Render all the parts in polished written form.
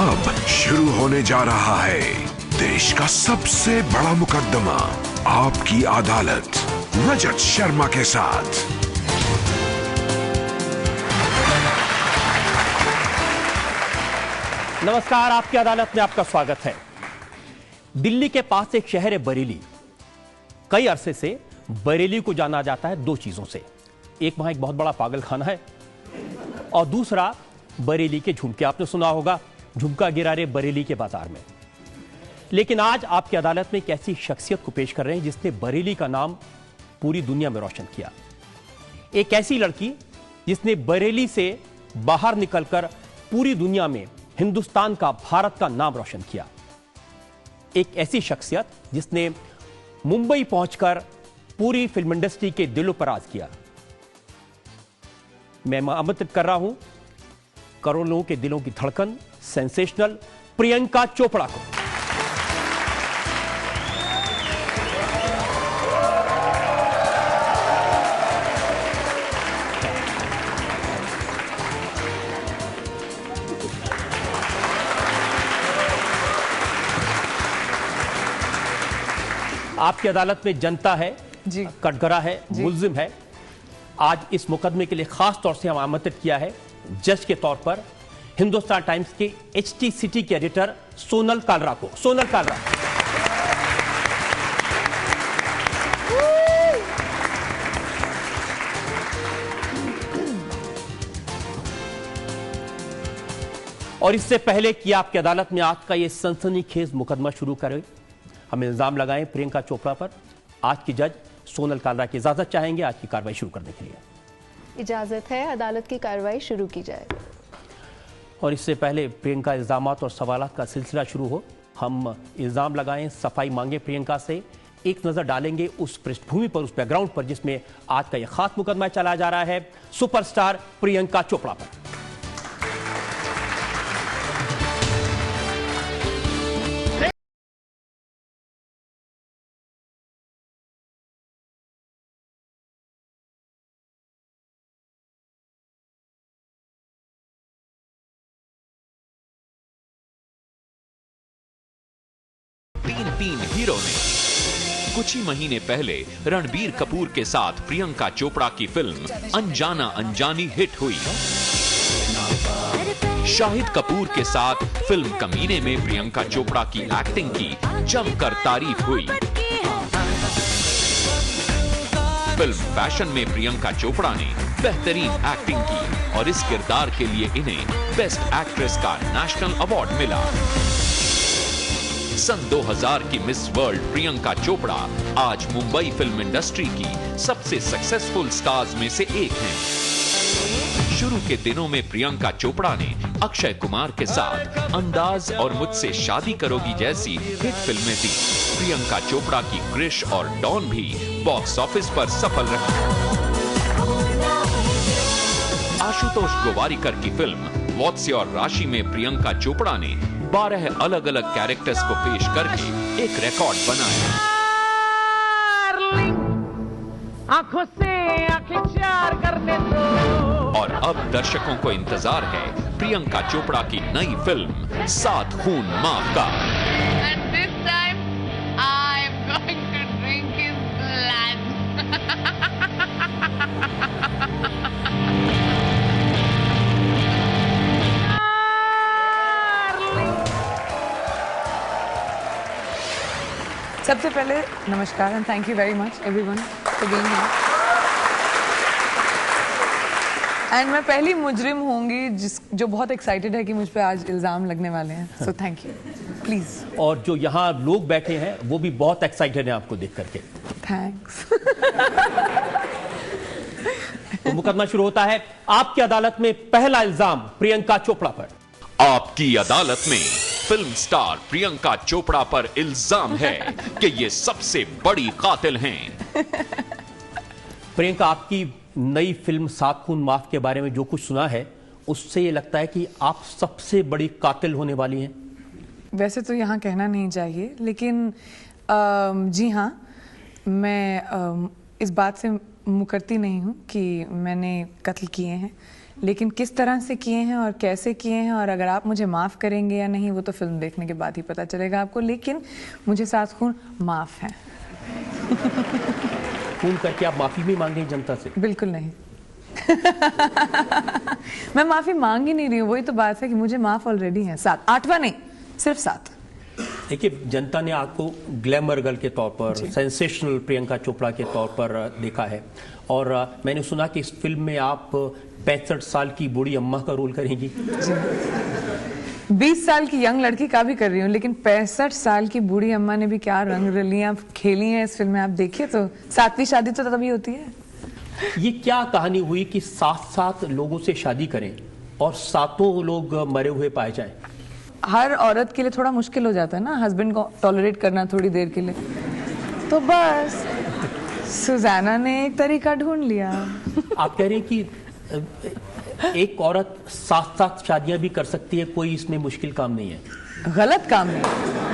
अब शुरू होने जा रहा है देश का सबसे बड़ा मुकदमा, आपकी अदालत, रजत शर्मा के साथ। नमस्कार, आपकी अदालत में आपका स्वागत है। दिल्ली के पास एक शहर है बरेली। कई अरसे से बरेली को जाना जाता है दो चीजों से। एक वहां एक बहुत बड़ा पागल खाना है और दूसरा बरेली के झुमके। आपने सुना होगा, झुमका गिरा रे बरेली के बाजार में। लेकिन आज आपकी अदालत में एक ऐसी शख्सियत को पेश कर रहे हैं जिसने बरेली का नाम पूरी दुनिया में रोशन किया। एक ऐसी लड़की जिसने बरेली से बाहर निकलकर पूरी दुनिया में हिंदुस्तान का, भारत का नाम रोशन किया। एक ऐसी शख्सियत जिसने मुंबई पहुंचकर पूरी फिल्म इंडस्ट्री के दिलों पर राज किया। मैं आमंत्रित कर रहा हूं करोड़ों लोगों के दिलों की धड़कन, सेंसेशनल प्रियंका चोपड़ा को। आपकी अदालत में जनता है जी, कटघरा है, मुल्जिम है। आज इस मुकदमे के लिए खास तौर से हम आमंत्रित किया है जज के तौर पर हिंदुस्तान टाइम्स के HT सिटी के एडिटर सोनल कालरा को। सोनल कालरा, और इससे पहले कि आपकी अदालत में आज का ये सनसनीखेज मुकदमा शुरू करें, हम इल्जाम लगाएं प्रियंका चोपड़ा पर, आज की जज सोनल कालरा की इजाजत चाहेंगे आज की कार्रवाई शुरू करने के लिए। इजाजत है, अदालत की कार्रवाई शुरू की जाए। और इससे पहले प्रियंका इल्जामात और सवालात का सिलसिला शुरू हो, हम इल्जाम लगाएं, सफाई मांगे प्रियंका से, एक नजर डालेंगे उस पृष्ठभूमि पर, उस बैकग्राउंड पर जिसमें आज का यह खास मुकदमा चलाया जा रहा है सुपरस्टार प्रियंका चोपड़ा पर। तीन हीरो ने कुछ ही महीने पहले रणबीर कपूर के साथ प्रियंका चोपड़ा की फिल्म अनजाना अनजानी हिट हुई। शाहिद कपूर के साथ फिल्म कमीने में प्रियंका चोपड़ा की एक्टिंग की जमकर तारीफ हुई। फिल्म फैशन में प्रियंका चोपड़ा ने बेहतरीन एक्टिंग की और इस किरदार के लिए इन्हें बेस्ट एक्ट्रेस का नेशनल अवार्ड मिला। सन 2000 की मिस वर्ल्ड प्रियंका चोपड़ा आज मुंबई फिल्म इंडस्ट्री की सबसे सक्सेसफुल स्टार्स में से एक हैं। शुरू के दिनों में प्रियंका चोपड़ा ने अक्षय कुमार के साथ अंदाज और मुझसे शादी करोगी जैसी हिट फिल्में दी। प्रियंका चोपड़ा की क्रिश और डॉन भी बॉक्स ऑफिस पर सफल रही। आशुतोष गोवारिकर की फिल्म वॉत्स्य और राशि में प्रियंका चोपड़ा ने 12 अलग अलग कैरेक्टर्स को पेश करके एक रिकॉर्ड बनाया। आंखों से आंखें चार करने दो। और अब दर्शकों को इंतजार है प्रियंका चोपड़ा की नई फिल्म सात खून माफ का। And this time I am going to drink his blood. सबसे पहले नमस्कार and thank you very much everyone for being here. And मैं पहली मुजरिम होंगी जो बहुत एक्साइटेड है कि मुझ पे आज इल्जाम लगने वाले हैं, सो थैंक यू प्लीज। और जो यहाँ लोग बैठे हैं वो भी बहुत एक्साइटेड हैं आपको देख करके। थैंक्स। तो मुकदमा शुरू होता है। आपकी अदालत में पहला इल्जाम प्रियंका चोपड़ा पर। आपकी अदालत में फिल्म स्टार प्रियंका चोपड़ा पर इल्जाम है कि ये सबसे बड़ी कातिल हैं। प्रियंका, आपकी नई फिल्म सात खून माफ के बारे में जो कुछ सुना है उससे ये लगता है कि आप सबसे बड़ी कातिल होने वाली हैं। वैसे तो यहाँ कहना नहीं चाहिए, लेकिन जी हाँ, मैं इस बात से मुकरती नहीं हूँ कि मैंने कत्ल किए हैं, लेकिन किस तरह से किए हैं और कैसे किए हैं और अगर आप मुझे माफ़ करेंगे या नहीं वो तो फिल्म देखने के बाद ही पता चलेगा आपको, लेकिन मुझे सात खून माफ़ है। फोन करके आप माफी भी मांगे जनता से? बिल्कुल नहीं। मैं माफी मांग ही नहीं रही हूँ, वही तो बात है कि मुझे माफ ऑलरेडी है। 7, 8वां नहीं, सिर्फ 7। देखिए, जनता ने आपको ग्लैमर गर्ल के तौर पर, सेंसेशनल प्रियंका चोपड़ा के तौर पर देखा है, और मैंने सुना कि इस फिल्म में आप 65 साल की बूढ़ी अम्मा का रोल करेंगी। 20 साल की यंग लड़की का भी कर रही हूँ, लेकिन 65 साल की बूढ़ी अम्मा ने भी क्या रंग रलियां खेली हैं इस फिल्म में। आप देखिए तो 7वीं शादी तो तभी होती है। ये क्या कहानी हुई कि 7 लोगों से शादी करें और 7 लोग मरे हुए पाए जाएं? हर औरत के लिए थोड़ा मुश्किल हो जाता है ना हस्बैंड को टॉलरेट करना थोड़ी देर के लिए, तो बस सुजाना ने एक तरीका ढूंढ लिया। आप कह रहे हैं कि एक औरत 7 शादियां भी कर सकती है, कोई इसमें मुश्किल काम नहीं है? गलत काम नहीं है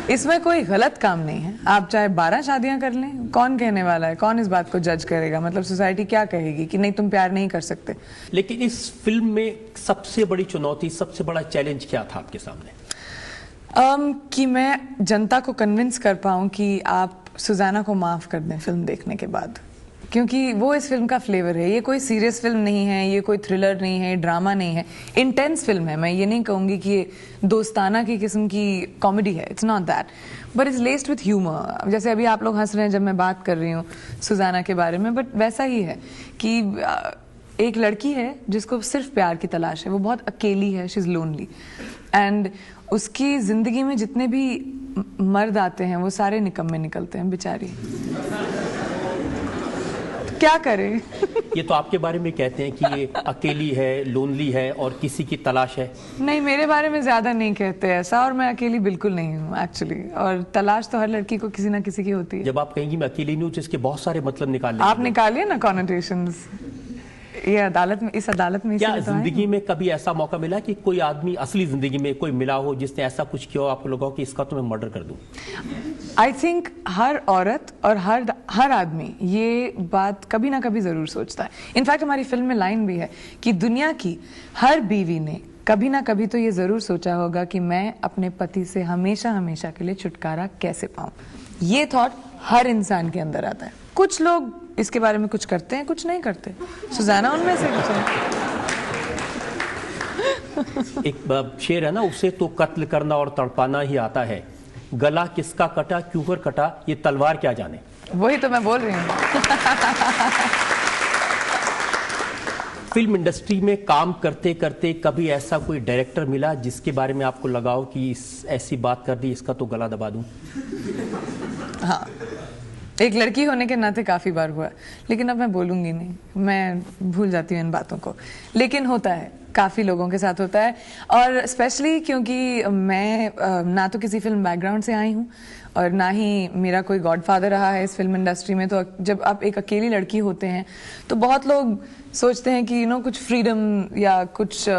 इसमें, कोई गलत काम नहीं है। आप चाहे 12 शादियां कर लें, कौन कहने वाला है, कौन इस बात को जज करेगा? मतलब सोसाइटी क्या कहेगी कि नहीं तुम प्यार नहीं कर सकते? लेकिन इस फिल्म में सबसे बड़ी चुनौती, सबसे बड़ा चैलेंज क्या था आपके सामने? कि मैं जनता को कन्विंस कर पाऊं कि आप सुजाना को माफ कर दें फिल्म देखने के बाद, क्योंकि वो इस फिल्म का फ्लेवर है। ये कोई सीरियस फिल्म नहीं है, ये कोई थ्रिलर नहीं है, ड्रामा नहीं है, इंटेंस फिल्म है। मैं ये नहीं कहूंगी कि ये दोस्ताना की किस्म की कॉमेडी है, it's not that, but it's लेस्ड with humour. जैसे अभी आप लोग हंस रहे हैं जब मैं बात कर रही हूँ सुजाना के बारे में, बट वैसा ही है कि एक लड़की है जिसको सिर्फ प्यार की तलाश है, वो बहुत अकेली है, शी इज लोनली, एंड उसकी जिंदगी में जितने भी मर्द आते हैं वो सारे निकम्मे निकलते हैं बेचारी। क्या करें? ये तो आपके बारे में कहते हैं कि ये अकेली है, लोनली है और किसी की तलाश है। नहीं, मेरे बारे में ज्यादा नहीं कहते ऐसा, और मैं अकेली बिल्कुल नहीं हूँ एक्चुअली, और तलाश तो हर लड़की को किसी ना किसी की होती है। जब आप कहेंगी मैं अकेली नहीं हूँ तो इसके बहुत सारे मतलब निकाल लेंगे। आप निकालिए ना कॉनोटेशंस। ये अदालत में, इस अदालत में क्या जिंदगी में कभी ऐसा मौका मिला कि कोई आदमी असली जिंदगी में कोई मिला हो जिसने ऐसा कुछ किया हो आपको लगा हो कि इसका तो मैं मर्डर कर दूं? आई थिंक हर औरत और हर आदमी ये बात कभी ना कभी जरूर सोचता है। इनफैक्ट हमारी फिल्म में लाइन भी है कि दुनिया की हर बीवी ने कभी ना कभी तो ये जरूर सोचा होगा कि मैं अपने पति से हमेशा हमेशा के लिए छुटकारा कैसे पाऊं। ये थॉट हर इंसान के अंदर आता है। कुछ लोग इसके बारे में कुछ करते हैं, कुछ नहीं करते। सुजाना उनमें से कुछ है। एक शेर है ना, उसे तो कत्ल करना और तड़पाना ही आता है, गला किसका कटा क्यों कर कटा ये तलवार क्या जाने। वही तो मैं बोल रही हूँ। फिल्म इंडस्ट्री में काम करते करते कभी ऐसा कोई डायरेक्टर मिला जिसके बारे में आपको लगा हो कि ऐसी बात कर दी इसका तो गला दबा दूं? हाँ, एक लड़की होने के नाते काफी बार हुआ, लेकिन अब मैं बोलूंगी नहीं, मैं भूल जाती हूँ इन बातों को। लेकिन होता है, काफी लोगों के साथ होता है, और स्पेशली क्योंकि मैं ना तो किसी फिल्म बैकग्राउंड से आई हूँ और ना ही मेरा कोई गॉडफादर रहा है इस फिल्म इंडस्ट्री में। तो जब आप एक अकेली लड़की होते हैं तो बहुत लोग सोचते हैं कि कुछ फ्रीडम या कुछ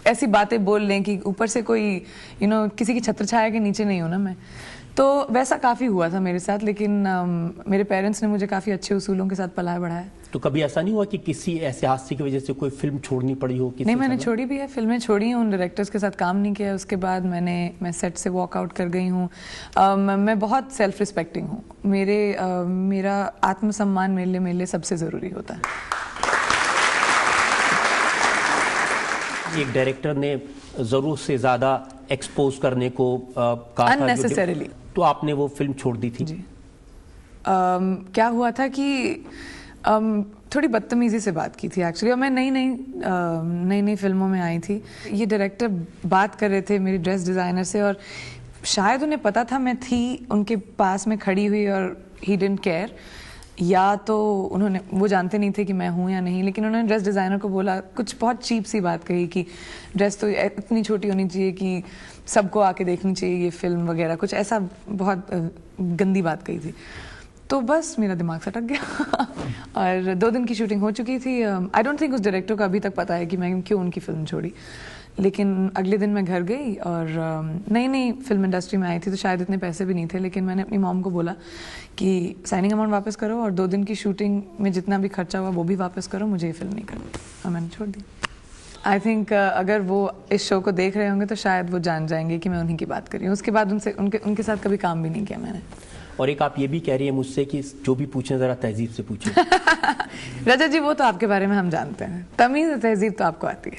ऐसी बातें बोल लें कि ऊपर से कोई किसी की छत्रछाया के नीचे नहीं हो ना मैं। तो वैसा काफी हुआ था मेरे साथ, लेकिन मेरे पेरेंट्स ने मुझे काफी अच्छे उसूलों के साथ पलाया बढ़ाया। तो कभी ऐसा नहीं हुआ कि किसी ऐसे हादसे की वजह से कोई फिल्म छोड़नी पड़ी हो? नहीं, मैंने छोड़ी भी है, फिल्में छोड़ी हैं, उन डायरेक्टर्स के साथ काम नहीं किया। उसके बाद मैं सेट से वॉक आउट कर गई हूँ। मैं बहुत सेल्फ रिस्पेक्टिंग हूँ। मेरा आत्मसम्मान मेरे लिए सबसे जरूरी होता है। एक डायरेक्टर ने जरूरत से ज्यादा एक्सपोज करने को कहा अननेसेसरीली, तो आपने वो फिल्म छोड़ दी थी? जी। क्या हुआ था कि थोड़ी बदतमीजी से बात की थी एक्चुअली, और मैं नई फिल्मों में आई थी। ये डायरेक्टर बात कर रहे थे मेरी ड्रेस डिजाइनर से, और शायद उन्हें पता था मैं थी उनके पास में खड़ी हुई और ही डिडंट केयर, या तो वो जानते नहीं थे कि मैं हूँ या नहीं। लेकिन उन्होंने ड्रेस डिज़ाइनर को बोला, कुछ बहुत चीप सी बात कही कि ड्रेस तो इतनी छोटी होनी चाहिए कि सबको आके देखनी चाहिए ये फिल्म वगैरह, कुछ ऐसा बहुत गंदी बात कही थी। तो बस मेरा दिमाग सटक गया और 2 दिन की शूटिंग हो चुकी थी। आई डोंट थिंक उस डायरेक्टर को अभी तक पता है कि मैं क्यों उनकी फिल्म छोड़ी, लेकिन अगले दिन मैं घर गई और नई फिल्म इंडस्ट्री में आई थी तो शायद इतने पैसे भी नहीं थे, लेकिन मैंने अपनी मॉम को बोला कि साइनिंग अमाउंट वापस करो और 2 दिन की शूटिंग में जितना भी खर्चा हुआ वो भी वापस करो, मुझे ये फिल्म नहीं करनी, और मैंने छोड़ दी। आई थिंक अगर वो इस शो को देख रहे होंगे तो शायद वो जान जाएंगे कि मैं उन्हीं की बात कर रही हूँ। उसके बाद उनके साथ कभी काम भी नहीं किया मैंने। और एक आप ये भी कह रही है मुझसे कि जो भी पूछें जरा तहजीब से पूछें। रजत जी वो तो आपके बारे में हम जानते हैं, तमीज़ तहजीब तो आपको आती है।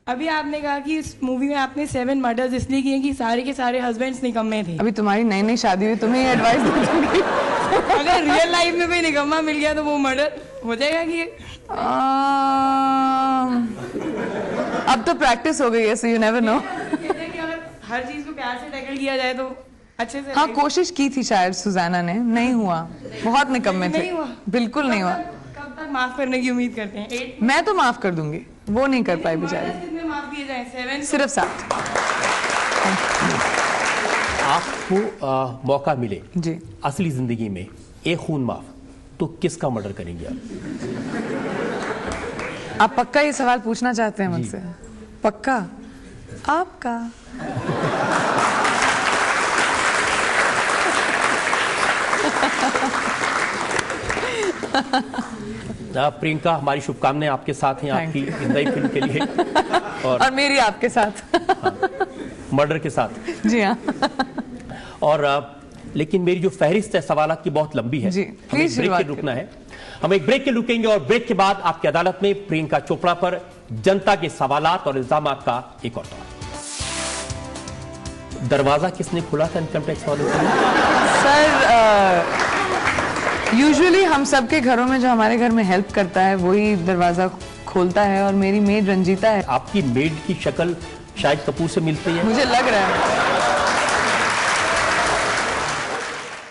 अभी आपने कहा कि इस मूवी में आपने 7 मर्डर्स इसलिए किए कि सारे के सारे हस्बैंड्स निकम्मे थे। अभी तुम्हारी नई शादी हुई, तुम्हें एडवाइस दूंगी। अगर रियल लाइफ में कोई निकम्मा मिल गया तो वो मर्डर हो जाएगा कि अब तो प्रैक्टिस हो गई है, सो यू नेवर नो। कहते हैं कि अगर हर चीज को प्यार से टैकल किया जाए तो अच्छे से। हाँ, कोशिश की थी शायद सुजाना ने, नहीं हुआ, बहुत निकम्मे थे। नहीं हुआ, बिल्कुल नहीं हुआ। कब तक माफ करने की उम्मीद करते हैं? 8 मैं तो माफ कर दूंगी, वो नहीं कर पाई बेचारी। कितने माफ किए जाए? 7? सिर्फ 7। आपको मौका मिले जी असली जिंदगी में एक खून माफ, तो किसका मर्डर करेंगे आप पक्का ये सवाल पूछना चाहते हैं मुझसे? पक्का आपका? प्रियंका, हमारी शुभकामनाएं आपके साथ हैं आपकी नई फिल्म के लिए और मेरी आपके साथ। मर्डर के साथ। जी हाँ। और लेकिन मेरी जो फहरिस्त है सवालात की बहुत लंबी है जी, हमें एक ब्रेक के रुकना है। हम एक ब्रेक के रुकेंगे और ब्रेक के बाद आपकी अदालत में प्रियंका चोपड़ा पर जनता के सवालात और इल्जामात का एक और दौर। दरवाजा किसने खोला था इनकम टैक्स वालों के लिए? सर यूजुअली हम सबके घरों में जो हमारे घर में हेल्प करता है वही दरवाजा खोलता है और मेरी मेड रंजीता है। आपकी मेड की शक्ल शाहिद कपूर से मिलती है? मुझे लग रहा है।